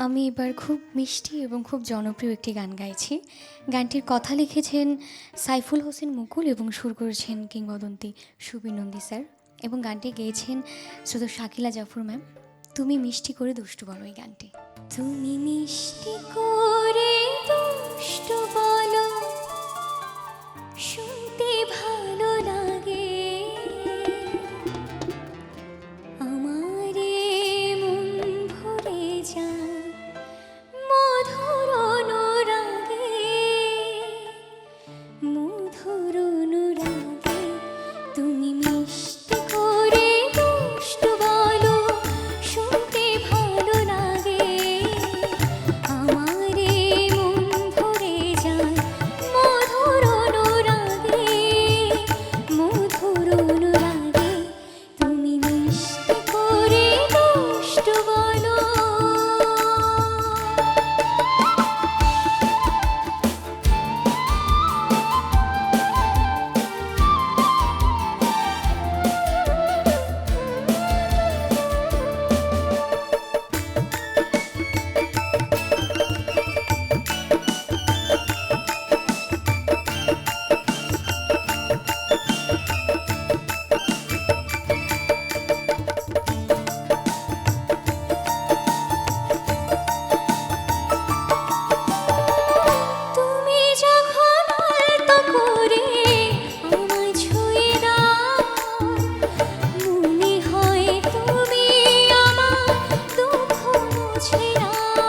আমি এবার খুব মিষ্টি এবং খুব জনপ্রিয় একটি গান গাইছি। গানটির কথা লিখেছেন সাইফুল হোসেন মুকুল এবং সুর করেছেন কিংবদন্তি সুবীর নন্দী স্যার, এবং গানটি গেয়েছেন শুধু শাকিলা জাফর ম্যাম। তুমি মিষ্টি করে দুষ্টু বলো এই গানটি। তুমি মিষ্টি করে দুষ্টু বলো, শুনতে ভালো লাগে আমারে, মন ভরে যায় মধুর অনুরাগে, মধুর অনুরাগে। তুমি মিষ্টি করে দুষ্টু বলো, শুনতে ভালো লাগে আমারে, মন ভরে যায় মধুর অনুরাগে, মধুর অনুরাগে। তুমি মিষ্টি করে দুষ্টু বলো। তুমি যখন আলতো করে আমায় ছুঁয়ে দাও, মনে হয় তুমি আমার দুঃখ মুছে দাও।